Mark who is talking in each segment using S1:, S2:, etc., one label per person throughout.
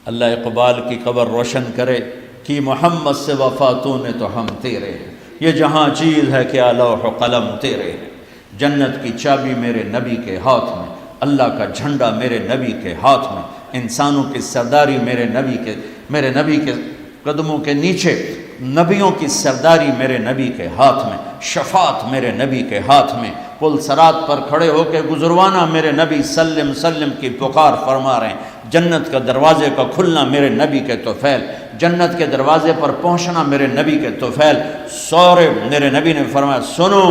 S1: اللہ اقبال کی قبر روشن کرے کہ محمد سے وفاتوں نے تو ہم تیرے ہیں، یہ جہاں چیز ہے کیا لوح و قلم تیرے ہیں، جنت کی چابی میرے نبی کے ہاتھ میں، اللہ کا جھنڈا میرے نبی کے ہاتھ میں، انسانوں کی سرداری میرے نبی کے قدموں کے نیچے، نبیوں کی سرداری میرے نبی کے ہاتھ میں، شفاعت میرے نبی کے ہاتھ میں، پل صراط پر کھڑے ہو کے گزروانا میرے نبی سلم سلم کی پکار فرما رہے ہیں، جنت کا دروازے کا کھلنا میرے نبی کے طفیل، جنت کے دروازے پر پہنچنا میرے نبی کے طفیل، سورے میرے نبی نے فرمایا سنو،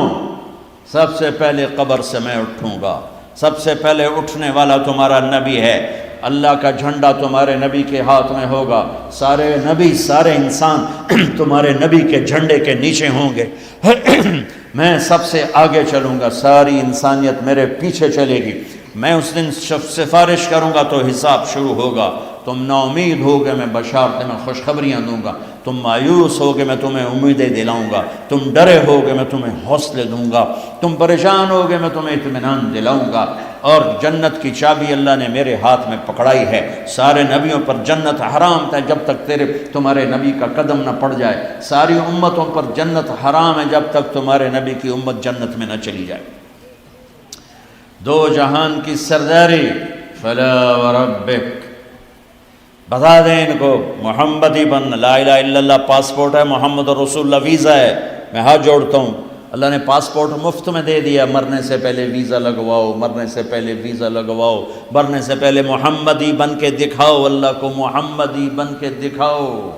S1: سب سے پہلے قبر سے میں اٹھوں گا، سب سے پہلے اٹھنے والا تمہارا نبی ہے، اللہ کا جھنڈا تمہارے نبی کے ہاتھ میں ہوگا، سارے نبی سارے انسان تمہارے نبی کے جھنڈے کے نیچے ہوں گے، میں سب سے آگے چلوں گا، ساری انسانیت میرے پیچھے چلے گی، میں اس دن سفارش کروں گا تو حساب شروع ہوگا، تم نا امید ہوگے میں بشارتیں میں خوشخبریاں دوں گا، تم مایوس ہوگے میں تمہیں امیدیں دلاؤں گا، تم ڈرے ہوگے میں تمہیں حوصلے دوں گا، تم پریشان ہوگے میں تمہیں اطمینان دلاؤں گا، اور جنت کی چابی اللہ نے میرے ہاتھ میں پکڑائی ہے، سارے نبیوں پر جنت حرام تھا جب تک تمہارے نبی کا قدم نہ پڑ جائے، ساری امتوں پر جنت حرام ہے جب تک تمہارے نبی کی امت جنت میں نہ چلی جائے، دو جہان کی سرداری، فلا وربک، بتا دیں ان کو محمدی بن، لا الہ الا اللہ پاسپورٹ ہے، محمد رسول اللہ ویزا ہے، میں ہاتھ جوڑتا ہوں، اللہ نے پاسپورٹ مفت میں دے دیا، مرنے سے پہلے ویزا لگواؤ، مرنے سے پہلے ویزا لگواؤ، مرنے سے پہلے محمدی بن کے دکھاؤ، اللہ کو محمدی بن کے دکھاؤ۔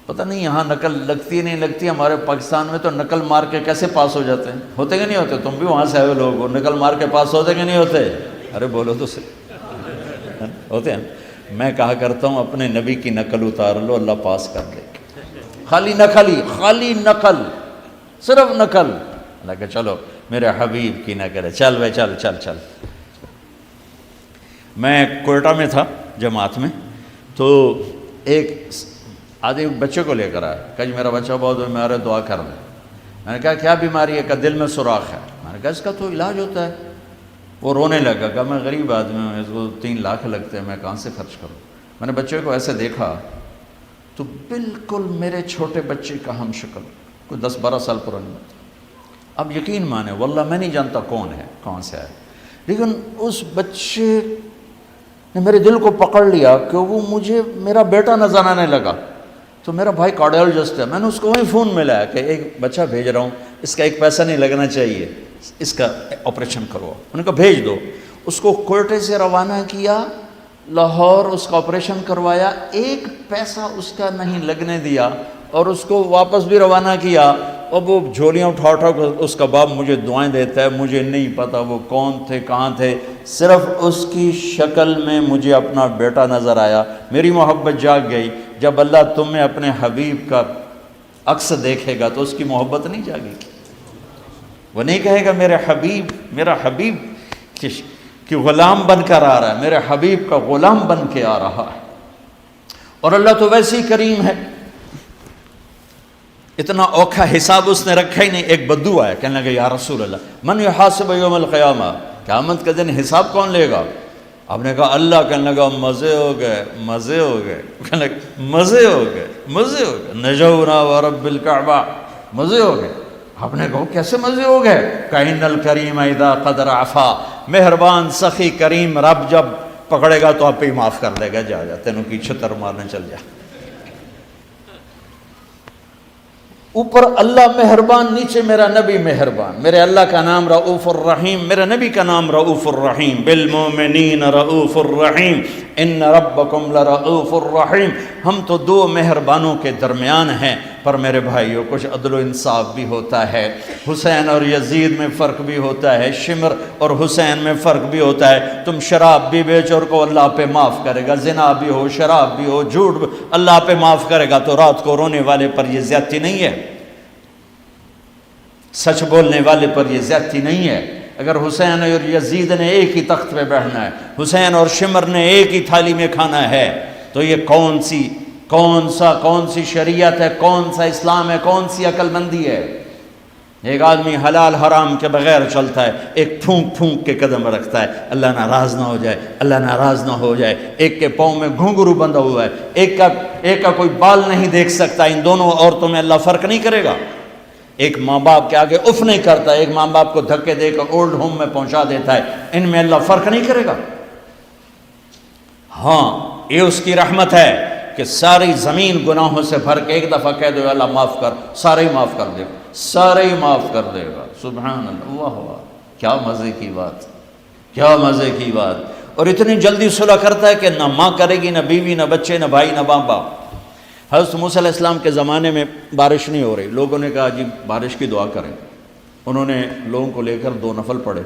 S1: پتہ نہیں یہاں نقل لگتی نہیں لگتی، ہمارے پاکستان میں تو نقل مار کے کیسے پاس ہو جاتے ہیں، ہوتے کہ نہیں ہوتے؟ تم بھی وہاں سے آئے لوگ ہو، نقل مار کے پاس ہوتے کہ نہیں ہوتے؟ ارے بولو تو صحیح، ہوتے ہیں۔ میں کہا کرتا ہوں اپنے نبی کی نقل اتار لو، اللہ پاس کر دے، خالی نقل، صرف نقل، اللہ کہ چلو میرے حبیب کی نقل ہے، چل بھائی چل۔ میں کوئٹہ میں تھا جماعت میں، تو ایک آدمی بچے کو لے کر آیا، کہا جی میرا بچہ بہت بیمار ہے، دعا کر دیں۔ میں نے کہا کیا بیماری ہے؟ کہ دل میں سوراخ ہے۔ میں نے کہا اس کا تو علاج ہوتا ہے۔ وہ رونے لگا، کہا میں غریب آدمی ہوں، اس کو 3 لاکھ لگتے ہیں، میں کہاں سے خرچ کروں؟ میں نے بچے کو ایسے دیکھا تو بالکل میرے چھوٹے بچے کا ہم شکل، کوئی 10-12 سال پرانی بات۔ اب یقین مانے واللہ میں نہیں جانتا کون ہے، کہاں سے آئے، لیکن اس بچے نے میرے دل کو پکڑ لیا کہ وہ مجھے میرا بیٹا نظر آنے لگا۔ تو میرا بھائی کارڈیالوجسٹ ہے، میں نے اس کو وہیں فون ملایا کہ ایک بچہ بھیج رہا ہوں، اس کا 1 پیسہ نہیں لگنا چاہیے، اس کا آپریشن کرو۔ انہوں نے کہا بھیج دو۔ اس کو کوئٹے سے روانہ کیا، لاہور اس کا آپریشن کروایا، 1 پیسہ اس کا نہیں لگنے دیا، اور اس کو واپس بھی روانہ کیا۔ اب وہ جھولیاں اٹھا کر اس کا باپ مجھے دعائیں دیتا ہے، مجھے نہیں پتا وہ کون تھے کہاں تھے، صرف اس کی شکل میں مجھے اپنا بیٹا نظر آیا، میری محبت جاگ گئی۔ جب اللہ تمہیں اپنے حبیب کا عکس دیکھے گا تو اس کی محبت نہیں جاگے گی، وہ نہیں کہے گا میرا حبیب کہ غلام بن کر آ رہا ہے، میرے حبیب کا غلام بن کے آ رہا ہے۔ اور اللہ تو ویسے ہی کریم ہے، اتنا اوکھا حساب اس نے رکھا ہی نہیں۔ ایک بدو آیا، کہنے لگا یا رسول اللہ من یحاسب یوم القیامہ، قیامت کا دن حساب کون لے گا؟ آپ نے کہا اللہ۔ کہنے لگا مزے ہو گئے، کہنے لگا مزے ہو گئے، نجونا ورب الکعبہ، مزے ہو گئے۔ آپ نے کہا کیسے مزے ہو گئے؟ کَإِنَّ الْكَرِيمَ اِذَا قَدْ عَفَا، مہربان سخی کریم رب جب پکڑے گا تو آپ ہی معاف کر دے گا، جا تینوں کی چھتر مارنے چل جا۔ اوپر اللہ مہربان، نیچے میرا نبی مہربان۔ میرے اللہ کا نام رؤوف الرحیم، میرے نبی کا نام رؤوف الرحیم، بالمؤمنین رؤوف الرحیم، ان ربکم لرؤوف الرحیم۔ ہم تو 2 مہربانوں کے درمیان ہیں، پر میرے بھائیوں کچھ عدل و انصاف بھی ہوتا ہے، حسین اور یزید میں فرق بھی ہوتا ہے، شمر اور حسین میں فرق بھی ہوتا ہے۔ تم شراب بھی بیچو اور کو اللہ پہ معاف کرے گا، زنا بھی ہو، شراب بھی ہو، جھوٹ بھی اللہ پہ معاف کرے گا، تو رات کو رونے والے پر یہ زیادتی نہیں ہے، سچ بولنے والے پر یہ زیادتی نہیں ہے۔ اگر حسین اور یزید نے ایک ہی تخت پہ بیٹھنا ہے، حسین اور شمر نے ایک ہی تھالی میں کھانا ہے، تو یہ کون سی شریعت ہے، کون سا اسلام ہے، کون سی عقل مندی ہے؟ ایک آدمی حلال حرام کے بغیر چلتا ہے، ایک پھونک پھونک کے قدم رکھتا ہے اللہ ناراض نہ ہو جائے، اللہ ناراض نہ ہو جائے، ایک کے پاؤں میں گھنگرو بندھا ہوا ہے، ایک کا کوئی بال نہیں دیکھ سکتا، ان دونوں عورتوں میں اللہ فرق نہیں کرے گا؟ ایک ماں باپ کے آگے اف نہیں کرتا، ایک ماں باپ کو دھکے دے کر اولڈ ہوم میں پہنچا دیتا ہے، ان میں اللہ فرق نہیں کرے گا؟ ہاں یہ اس کی رحمت ہے کہ ساری زمین گناہوں سے بھر کے ایک دفعہ کہہ دو اللہ معاف کر، سارے ہی معاف کر دے گا، سارے ہی معاف کر دے گا۔ سبحان اللہ، واہ واہ، کیا مزے کی بات، کیا مزے کی بات۔ اور اتنی جلدی صلح کرتا ہے کہ نہ ماں کرے گی، نہ بیوی، نہ بچے، نہ بھائی، نہ باپ باپ۔ حضرت موسیٰ علیہ السلام کے زمانے میں بارش نہیں ہو رہی، لوگوں نے کہا جی بارش کی دعا کریں۔ انہوں نے لوگوں کو لے کر 2 نفل پڑھے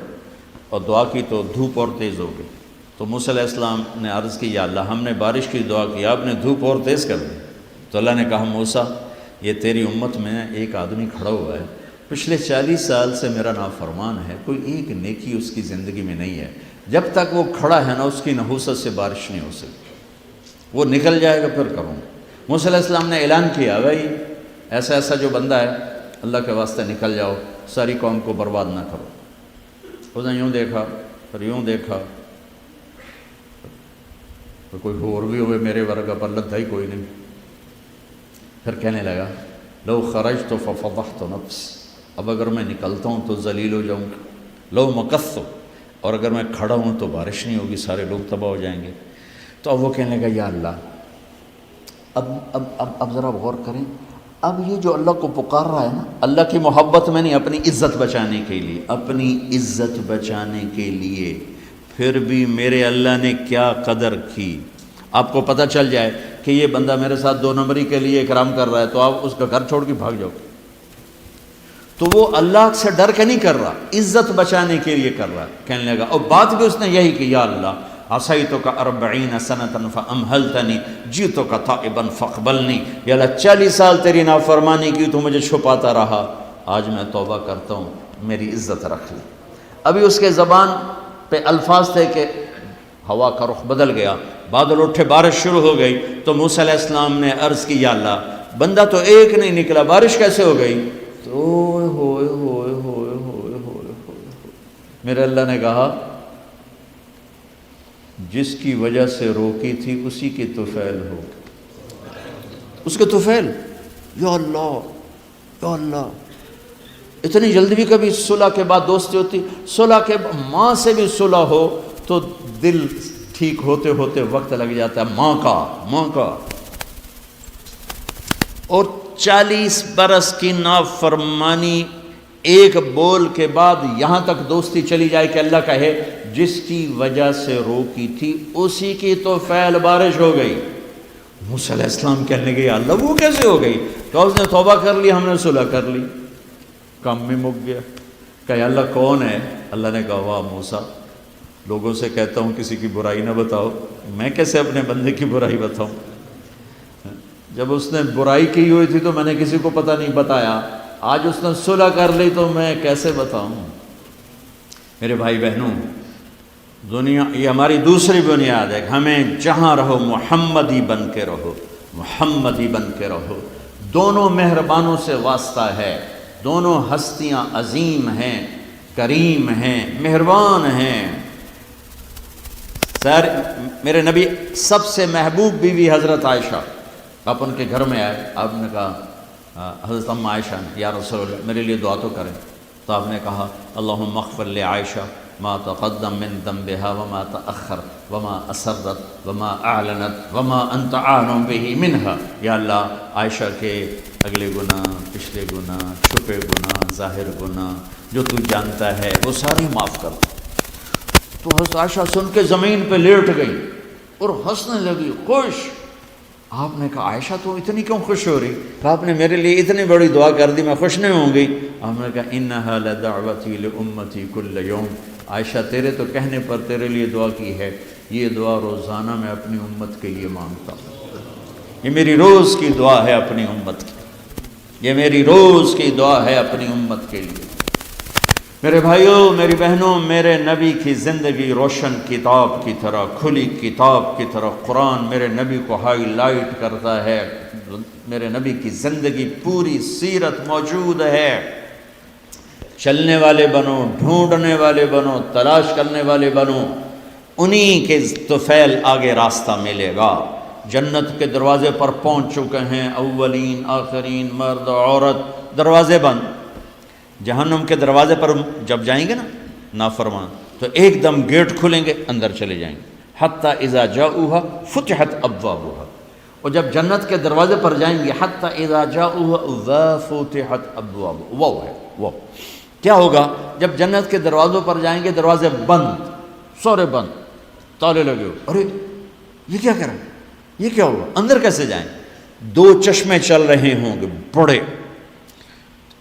S1: اور دعا کی تو دھوپ اور تیز ہو گئی۔ تو موسیٰ علیہ السلام نے عرض کی یا اللہ ہم نے بارش کی دعا کی، آپ نے دھوپ اور تیز کر دی۔ تو اللہ نے کہا موسیٰ یہ تیری امت میں ایک آدمی کھڑا ہوا ہے، پچھلے 40 سال سے میرا نافرمان ہے، کوئی ایک نیکی اس کی زندگی میں نہیں ہے، جب تک وہ کھڑا ہے نا اس کی نحوست سے بارش نہیں ہو سکتی، وہ نکل جائے گا پھر کروں۔ موسیٰ علیہ السلام نے اعلان کیا بھائی ایسا ایسا جو بندہ ہے اللہ کے واسطے نکل جاؤ، ساری قوم کو برباد نہ کرو۔ اس نے یوں دیکھا پھر یوں دیکھا، تو کوئی اور بھی ہوئے میرے ورگا پر لدھا ہی کوئی نہیں۔ پھر کہنے لگا لو خرجت ففضحت نفسی، اب اگر میں نکلتا ہوں تو ذلیل ہو جاؤں گا، لو مکثت، اور اگر میں کھڑا ہوں تو بارش نہیں ہوگی، سارے لوگ تباہ ہو جائیں گے۔ تو اب وہ کہنے لگا یا اللہ اب ذرا غور کریں، اب یہ جو اللہ کو پکار رہا ہے نا، اللہ کی محبت میں نہیں، اپنی عزت بچانے کے لیے، اپنی عزت بچانے کے لیے، پھر بھی میرے اللہ نے کیا قدر کی۔ آپ کو پتہ چل جائے کہ یہ بندہ میرے ساتھ 2 نمبری کے لیے اکرام کر رہا ہے تو آپ اس کا گھر چھوڑ کے بھاگ جاؤ۔ تو وہ اللہ سے ڈر کے نہیں کر رہا، عزت بچانے کے لیے کر رہا ہے۔ کہنے لگا اور بات بھی اس نے یہی کی یا اللہ عصیتک 40 سنة فأمہلتنی جئتک تائبا فاقبلنی، یا اللہ 40 سال تیری نافرمانی کی تو مجھے چھپاتا رہا، آج میں توبہ کرتا ہوں، میری عزت رکھ لی۔ ابھی اس کے زبان پہ الفاظ تھے کہ ہوا کا رخ بدل گیا، بادل اٹھے، بارش شروع ہو گئی۔ تو موسیٰ علیہ السلام نے عرض کی یا اللہ بندہ تو ایک نہیں نکلا، بارش کیسے ہو گئی؟ تو ہوئے ہوئے ہوئے ہوئے ہوئے میرے اللہ نے کہا جس کی وجہ سے روکی تھی اسی کی طفیل ہو، اس کے طفیل۔ یا اللہ یا اللہ، اتنی جلدی بھی کبھی صلح کے بعد دوستی ہوتی؟ صلح کے ماں سے بھی صلح ہو تو دل ٹھیک ہوتے ہوتے وقت لگ جاتا ہے، ماں کا۔ اور 40 برس کی نافرمانی ایک بول کے بعد یہاں تک دوستی چلی جائے کہ اللہ کہے جس کی وجہ سے روکی تھی اسی کی تو فعل بارش ہو گئی۔ موسیٰ علیہ السلام کہنے لگے یا اللہ وہ کیسے ہو گئی؟ تو اس نے توبہ کر لی، ہم نے صلح کر لی، کام بھی مک گیا۔ کہ یا اللہ کون ہے؟ اللہ نے کہا واہ موسیٰ، لوگوں سے کہتا ہوں کسی کی برائی نہ بتاؤ، میں کیسے اپنے بندے کی برائی بتاؤں؟ جب اس نے برائی کی ہوئی تھی تو میں نے کسی کو پتہ نہیں بتایا، آج اس نے صلح کر لی تو میں کیسے بتاؤں؟ میرے بھائی بہنوں، دنیا یہ ہماری دوسری بنیاد ہے کہ ہمیں جہاں رہو محمدی بن کے رہو، محمدی بن کے رہو۔ دونوں مہربانوں سے واسطہ ہے، دونوں ہستیاں عظیم ہیں، کریم ہیں، مہربان ہیں۔ سر میرے نبی سب سے محبوب بیوی حضرت عائشہ، آپ ان کے گھر میں آئے، آپ نے کہا حضرت ام عائشہ نے یا رسول اللہ میرے لیے دعا تو کریں۔ تو آپ نے کہا اللہم اغفر لعائشہ ما تقدم من ذنبها وما تأخر وما اسرت وما اعلنت وما انت عالم به منها، یا اللہ عائشہ کے اگلے گناہ، پچھلے گناہ، چھپے گناہ، ظاہر گناہ جو تو جانتا ہے وہ ساری معاف کر۔ تو حضرت عائشہ سن کے زمین پہ لیٹ گئی اور ہنسنے لگی، خوش۔ آپ نے کہا عائشہ تو اتنی کیوں خوش ہو رہی؟ آپ نے میرے لیے اتنی بڑی دعا کر دی، میں خوش نہیں ہوں گی؟ آپ نے کہا انہا لدعوتی لامتی کل یوم، عائشہ تیرے تو کہنے پر تیرے لیے دعا کی ہے، یہ دعا روزانہ میں اپنی امت کے لیے مانگتا ہوں، یہ میری روز کی دعا ہے اپنی امت کی، یہ میری روز کی دعا ہے اپنی امت کے لیے۔ میرے بھائیوں، میری بہنوں، میرے نبی کی زندگی روشن کتاب کی طرح، کھلی کتاب کی طرح قرآن میرے نبی کو ہائی لائٹ کرتا ہے۔ میرے نبی کی زندگی پوری سیرت موجود ہے۔ چلنے والے بنو، ڈھونڈنے والے بنو، تلاش کرنے والے بنو، انہی کے طفیل آگے راستہ ملے گا۔ جنت کے دروازے پر پہنچ چکے ہیں، اولین آخرین، مرد عورت، دروازے بند۔ جہنم کے دروازے پر جب جائیں گے نا نافرمان، تو ایک دم گیٹ کھلیں گے، اندر چلے جائیں گے۔ حتی اذا جاؤہا فتحت ابوابہا، اور جب جنت کے دروازے پر جائیں گے، حتی اذا جاؤہا وفتحت ابوابہا، وہ ہے وہ کیا ہوگا جب جنت کے دروازوں پر جائیں گے، دروازے بند، سورے بند، تالے لگے ہو، ارے یہ کیا کر رہے ہیں، یہ کیا ہوگا، اندر کیسے جائیں؟ دو چشمے چل رہے ہوں گے بڑے،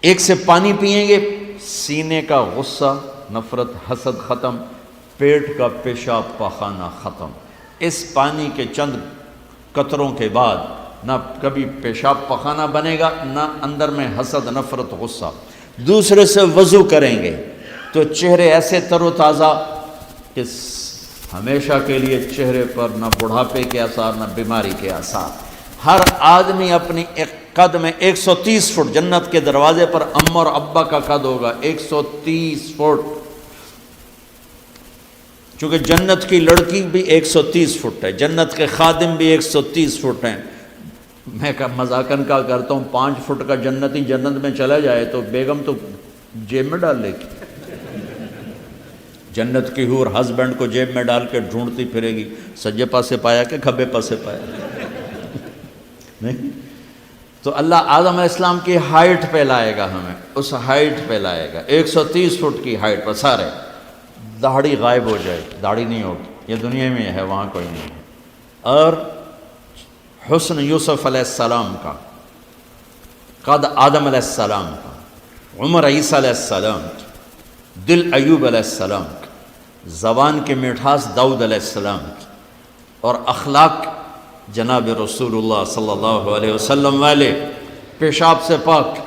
S1: ایک سے پانی پئیں گے، سینے کا غصہ، نفرت، حسد ختم، پیٹ کا پیشاب پاخانہ ختم۔ اس پانی کے چند قطروں کے بعد نہ کبھی پیشاب پاخانہ بنے گا، نہ اندر میں حسد، نفرت، غصہ۔ دوسرے سے وضو کریں گے تو چہرے ایسے تر و تازہ کہ ہمیشہ کے لیے چہرے پر نہ بڑھاپے کے آثار، نہ بیماری کے آثار۔ ہر آدمی اپنی ایک قد میں 130 فٹ، جنت کے دروازے پر اماں اور ابا کا قد ہوگا 130 فٹ، چونکہ جنت کی لڑکی بھی 130 فٹ ہے، جنت کے خادم بھی 130 فٹ ہیں۔ میں مذاقن کا کرتا ہوں، 5 فٹ کا جنتی جنت میں چلا جائے تو بیگم تو جیب میں ڈال لے گی، جنت کی حور ہسبینڈ کو جیب میں ڈال کے ڈھونڈتی پھرے گی، سجے پاسے پایا کہ کھبے پاسے پایا، نہیں؟ تو اللہ آدم علیہ السلام کی ہائٹ پہ لائے گا، ہمیں اس ہائٹ پہ لائے گا، 130 فٹ کی ہائٹ پر سارے، داڑھی غائب ہو جائے، داڑھی نہیں ہوگی، یہ دنیا میں ہے، وہاں کوئی نہیں ہے۔ اور حسن یوسف علیہ السلام کا، قد آدم علیہ السلام کا، عمر عیسیٰ علیہ السلام کا، دل ایوب علیہ السلام کا، زبان کی مٹھاس داؤد علیہ السلام کی، اور اخلاق جناب رسول اللہ صلی اللہ علیہ وسلم والے، پیشاب سے پاک،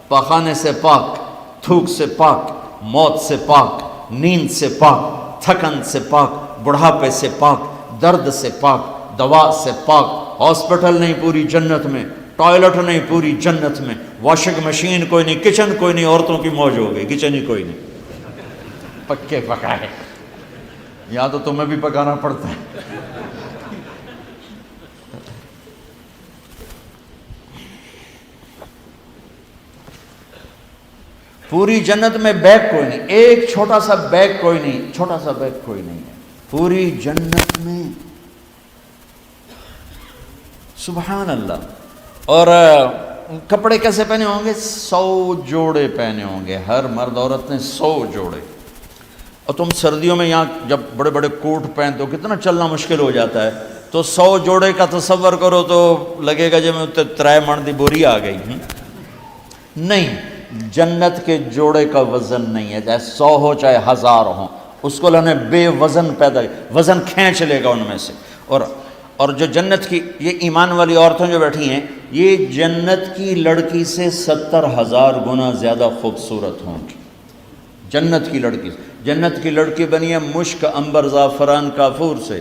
S1: پاخانے سے پاک، تھوک سے پاک، موت سے پاک، نیند سے پاک، تھکن سے پاک، بڑھاپے سے پاک، درد سے پاک، دوا سے پاک۔ ہاسپٹل نہیں پوری جنت میں، ٹوائلٹ نہیں پوری جنت میں، واشنگ مشین کوئی نہیں، کچن کوئی نہیں، عورتوں کی موج ہو گئی، کچن ہی کوئی نہیں، پکے پکائے، یا تو تمہیں بھی پکانا پڑتا ہے۔ پوری جنت میں بیگ کوئی نہیں، ایک چھوٹا سا بیگ کوئی نہیں، چھوٹا سا بیگ کوئی نہیں ہے پوری جنت میں، سبحان اللہ۔ اور کپڑے کیسے پہنے ہوں گے؟ 100 جوڑے پہنے ہوں گے، ہر مرد عورت نے 100 جوڑے۔ اور تم سردیوں میں یہاں جب بڑے بڑے کوٹ پہنتے ہو کتنا چلنا مشکل ہو جاتا ہے، تو 100 جوڑے کا تصور کرو تو لگے گا جب میں ترائے من دی بوری آ گئی۔ نہیں، جنت کے جوڑے کا وزن نہیں ہے، چاہے 100 ہو چاہے 1000 ہوں، اس کو اللہ نے بے وزن پیدا کیا، وزن کھینچ لے گا ان میں سے۔ اور جو جنت کی یہ ایمان والی عورتیں جو بیٹھی ہیں، یہ جنت کی لڑکی سے 70,000 گنا زیادہ خوبصورت ہوں گی۔ جنت کی لڑکی، جنت کی لڑکی بنی ہے مشک، عنبر، زعفران، کافور سے،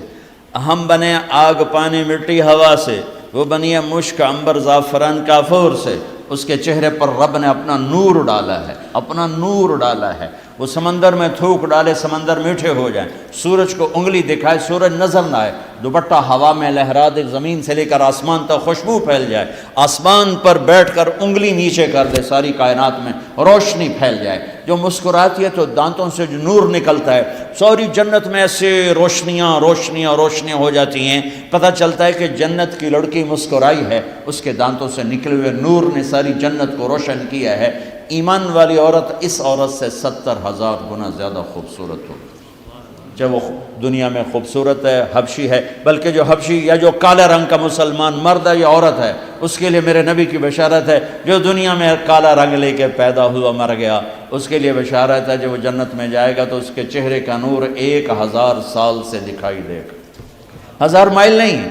S1: ہم بنے آگ، پانی، مٹی، ہوا سے، وہ بنی ہے مشک، عنبر، زعفران، کافور سے۔ اس کے چہرے پر رب نے اپنا نور ڈالا ہے، اپنا نور ڈالا ہے۔ وہ سمندر میں تھوک ڈالے، سمندر میٹھے ہو جائیں، سورج کو انگلی دکھائے، سورج نظر نہ آئے، دوپٹہ ہوا میں لہرا دے، زمین سے لے کر آسمان تک خوشبو پھیل جائے، آسمان پر بیٹھ کر انگلی نیچے کر دے، ساری کائنات میں روشنی پھیل جائے، جو مسکراتی ہے تو دانتوں سے جو نور نکلتا ہے، ساری جنت میں ایسے روشنیاں روشنیاں روشنیاں ہو جاتی ہیں، پتہ چلتا ہے کہ جنت کی لڑکی مسکرائی ہے، اس کے دانتوں سے نکلے ہوئے نور نے ساری جنت کو روشن کیا ہے۔ ایمان والی عورت اس عورت سے 70,000 گنا زیادہ خوبصورت ہوگی، چاہے وہ دنیا میں خوبصورت ہے، حبشی ہے، بلکہ جو حبشی یا جو کالے رنگ کا مسلمان مرد ہے یا عورت ہے، اس کے لیے میرے نبی کی بشارت ہے، جو دنیا میں کالا رنگ لے کے پیدا ہوا مر گیا، اس کے لیے بشارت ہے جب وہ جنت میں جائے گا تو اس کے چہرے کا نور 1000 سال سے دکھائی دے گا، 1000 مائل نہیں،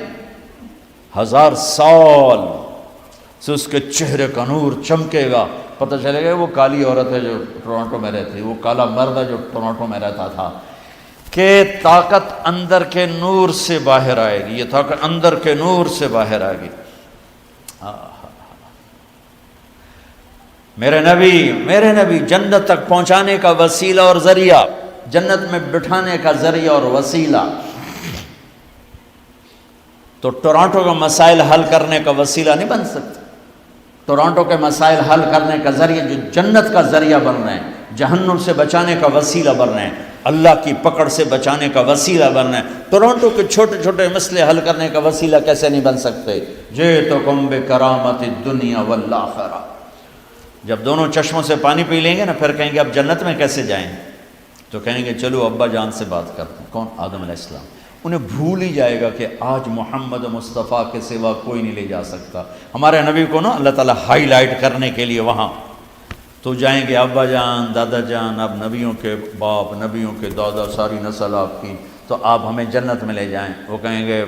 S1: 1000 سال سے اس کے چہرے کا نور چمکے گا، پتہ چلے گا وہ کالی عورت ہے جو ٹورانٹو میں رہتی، وہ کالا مرد ہے جو ٹورانٹو میں رہتا تھا، کہ طاقت اندر کے نور سے باہر آئے گی، یہ طاقت اندر کے نور سے باہر آئے گی۔ میرے نبی جنت تک پہنچانے کا وسیلہ اور ذریعہ، جنت میں بٹھانے کا ذریعہ اور وسیلہ۔ تو ٹورانٹو کا مسائل حل کرنے کا وسیلہ نہیں بن سکتا، ٹورانٹو کے مسائل حل کرنے کا ذریعہ جو جنت کا ذریعہ بن رہے ہیں، جہنم سے بچانے کا وسیلہ بن رہے ہیں، اللہ کی پکڑ سے بچانے کا وسیلہ بن رہے ہیں، ٹورانٹو کے چھوٹے چھوٹے مسئلے حل کرنے کا وسیلہ کیسے نہیں بن سکتے؟ جئتکم بکرامت الدنیا والآخرہ۔ جب دونوں چشموں سے پانی پی لیں گے نا، پھر کہیں گے اب جنت میں کیسے جائیں؟ تو کہیں گے چلو ابا جان سے بات کرتے ہیں۔ کون؟ آدم علیہ السلام۔ انہیں بھول ہی جائے گا کہ آج محمد مصطفیٰ کے سوا کوئی نہیں لے جا سکتا۔ ہمارے نبی کو نا اللہ تعالیٰ ہائی لائٹ کرنے کے لیے وہاں تو جائیں گے، ابا جان، دادا جان، اب نبیوں کے باپ، نبیوں کے دادا، ساری نسل آپ کی، تو آپ ہمیں جنت میں لے جائیں۔ وہ کہیں گے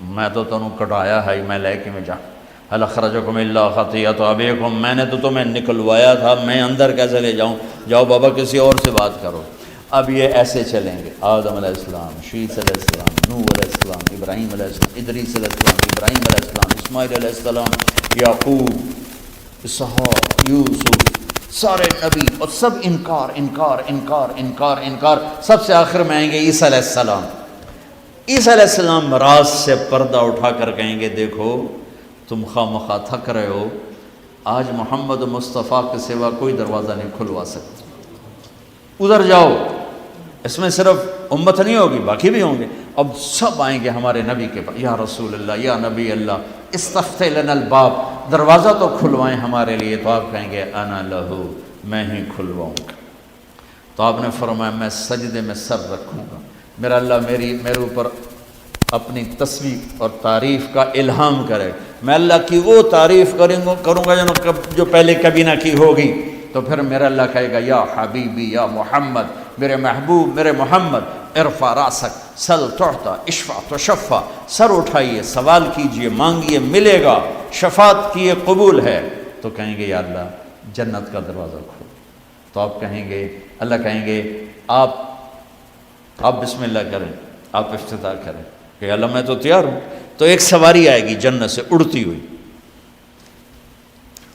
S1: میں تو تنوں کٹایا ہے، میں لے کے میں جاؤں، هل اخرجکم الا خطیئۃ ابیکم، میں نے تو تمہیں نکلوایا تھا، میں اندر کیسے لے جاؤں؟ جاؤ بابا کسی اور سے بات کرو۔ اب یہ ایسے چلیں گے، آدم علیہ السلام، شیث علیہ السلام، نوح علیہ السلام، ابراہیم علیہ السلام، ادریس علیہ السلام، ابراہیم علیہ السلام، اسماعیل علیہ السلام، یعقوب، اسحاق، یوسف، سارے نبی، اور سب انکار انکار انکار انکار انکار۔ سب سے آخر میں آئیں گے عیسیٰ علیہ السلام۔ عیسیٰ علیہ السلام راز سے پردہ اٹھا کر کہیں گے دیکھو تم خواہ مخواہ تھک رہے ہو، آج محمد مصطفیٰ کے سوا کوئی دروازہ نہیں کھلوا سکتا، ادھر جاؤ۔ اس میں صرف امت نہیں ہوگی، باقی بھی ہوں گے۔ اب سب آئیں گے ہمارے نبی کے پاس، یا رسول اللہ، یا نبی اللہ، استفتح لنا الباب، دروازہ تو کھلوائیں ہمارے لیے۔ تو آپ کہیں گے انا لہو، میں ہی کھلواؤں گا۔ تو آپ نے فرمایا میں سجدے میں سر رکھوں گا، میرا اللہ میرے اوپر اپنی تسبیح اور تعریف کا الہام کرے، میں اللہ کی وہ تعریف کروں گا جو پہلے کبھی نہ کی ہوگی۔ تو پھر میرا اللہ کہے گا یا حبیبی یا محمد، میرے محبوب، میرے محمد، ارفع راسک سل تعطا اشفع تشفع، سر اٹھائیے، سوال کیجئے، مانگیے، ملے گا، شفاعت کیے، قبول ہے۔ تو کہیں گے یا اللہ جنت کا دروازہ کھول۔ تو آپ کہیں گے، اللہ کہیں گے آپ بسم اللہ کریں، آپ افتتاح کریں کہ اللہ میں تو تیار ہوں۔ تو ایک سواری آئے گی جنت سے اڑتی ہوئی،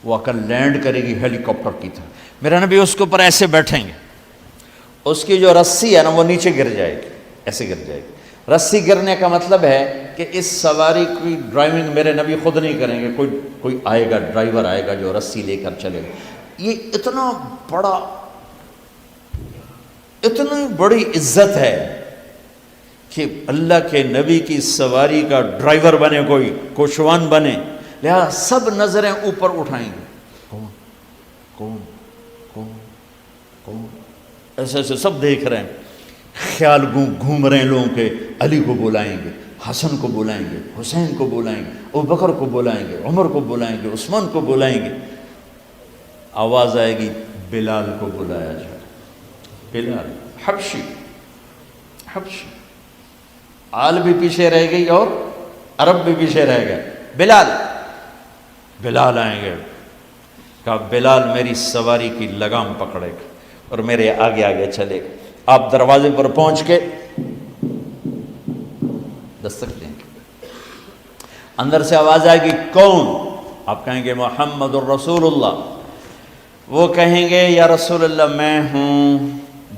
S1: وہ آ کر لینڈ کرے گی ہیلی کاپٹر کی طرح، میرا نبی اس کے اوپر ایسے بیٹھیں گے، اس کی جو رسی ہے نا وہ نیچے گر جائے گی، ایسے گر جائے گی۔ رسی گرنے کا مطلب ہے کہ اس سواری کی ڈرائیونگ میرے نبی خود نہیں کریں گے، کوئی آئے گا، ڈرائیور آئے گا جو رسی لے کر چلے گا۔ یہ اتنی بڑی عزت ہے کہ اللہ کے نبی کی سواری کا ڈرائیور بنے کوئی، کوشوان بنے، لہذا سب نظریں اوپر اٹھائیں گے، کون کون کون کون، ایسے ایسے سب دیکھ رہے ہیں، خیال گھوم رہے ہیں لوگوں کے، علی کو بلائیں گے، حسن کو بلائیں گے، حسین کو بلائیں گے، ابوبکر کو بلائیں گے، عمر کو بلائیں گے، عثمان کو بلائیں گے۔ آواز آئے گی بلال کو بلایا جائے، بلال حبشی، آل بھی پیچھے رہ گئی اور عرب بھی پیچھے رہ گئے، بلال آئیں گے، کہا بلال میری سواری کی لگام پکڑے گا اور میرے آگے آگے چلے گا۔ آپ دروازے پر پہنچ کے دستک دیں گے، اندر سے آواز آئے گی کون؟ آپ کہیں گے محمد الرسول اللہ۔ وہ کہیں گے یا رسول اللہ میں ہوں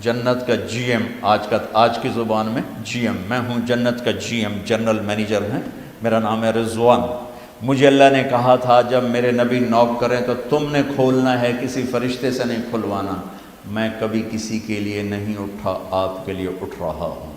S1: جنت کا جی ایم، آج کی زبان میں جی ایم، میں ہوں جنت کا جی ایم، جنرل مینیجر ہیں، میرا نام ہے رضوان۔ مجھے اللہ نے کہا تھا جب میرے نبی نوک کریں تو تم نے کھولنا ہے، کسی فرشتے سے نہیں کھلوانا۔ میں کبھی کسی کے لیے نہیں اٹھا، آپ کے لیے اٹھ رہا ہوں،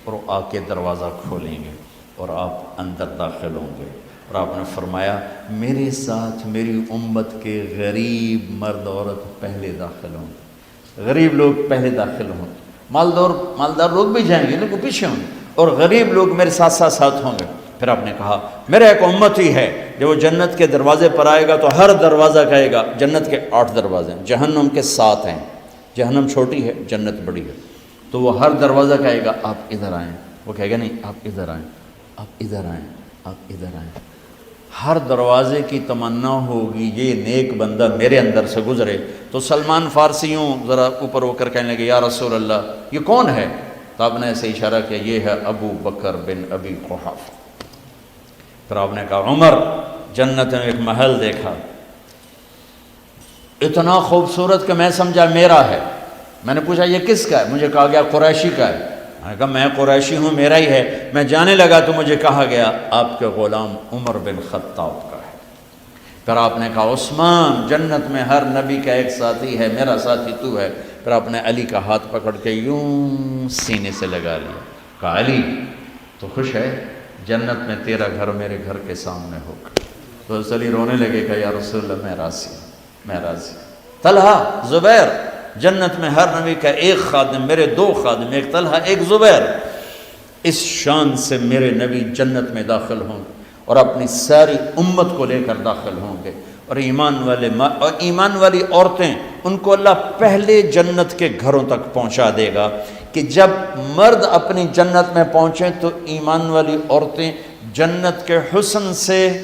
S1: اور آ کے دروازہ کھولیں گے اور آپ اندر داخل ہوں گے۔ اور آپ نے فرمایا میرے ساتھ میری امت کے غریب مرد عورت پہلے داخل ہوں گے، غریب لوگ پہلے داخل ہوں گے، مالدار لوگ بھی جائیں گے لیکن پیچھے ہوں گے، اور غریب لوگ میرے ساتھ ہوں گے۔ پھر آپ نے کہا میرا ایک امت ہی ہے جب وہ جنت کے دروازے پر آئے گا تو ہر دروازہ کہے گا، جنت کے 8 دروازے ہیں، جہنم کے 7 ہیں، جہنم چھوٹی ہے جنت بڑی ہے، تو وہ ہر دروازہ کہے گا آپ ادھر آئیں، وہ کہے گا نہیں آپ ادھر آئیں، آپ ادھر آئیں، آپ ادھر آئیں۔ ہر دروازے کی تمنا ہوگی یہ نیک بندہ میرے اندر سے گزرے۔ تو سلمان فارسیوں ذرا اوپر ہو کر کہنے لگے یا رسول اللہ یہ کون ہے؟ تو آپ نے ایسے اشارہ کیا یہ ہے ابو بکر بن ابی قحافہ۔ پھر آپ نے کہا عمر، جنت میں ایک محل دیکھا، اتنا خوبصورت کہ میں سمجھا میرا ہے۔ میں نے پوچھا یہ کس کا ہے؟ مجھے کہا گیا قریشی کا ہے۔ میں نے کہا میں قریشی ہوں، میرا ہی ہے۔ میں جانے لگا تو مجھے کہا گیا آپ کے غلام عمر بن خطاب کا ہے۔ پھر آپ نے کہا عثمان جنت میں ہر نبی کا ایک ساتھی ہے، میرا ساتھی تو ہے۔ پھر آپ نے علی کا ہاتھ پکڑ کے یوں سینے سے لگا لیا، کہا علی تو خوش ہے؟ جنت میں تیرا گھر میرے گھر کے سامنے ہوگا۔ تو علی رونے لگے کہ یا رسول اللہ میں راضی ہوں، میں راضی ہوں۔ طلحہ زبیر، جنت میں ہر نبی کا ایک خادم، میرے دو خادم، ایک طلحہ ایک زبیر، اس شان سے میرے نبی جنت میں داخل ہوں گے اور اپنی ساری امت کو لے کر داخل ہوں گے۔ اور ایمان والی عورتیں ان کو اللہ پہلے جنت کے گھروں تک پہنچا دے گا کہ جب مرد اپنی جنت میں پہنچیں تو ایمان والی عورتیں جنت کے حسن سے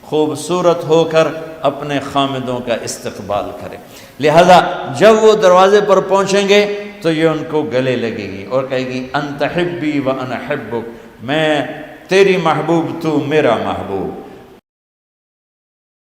S1: خوبصورت ہو کر اپنے خامدوں کا استقبال کریں۔ لہذا جب وہ دروازے پر پہنچیں گے تو یہ ان کو گلے لگے گی اور کہے گی انت حبی و انا حبک، میں تیری محبوب تو میرا محبوب۔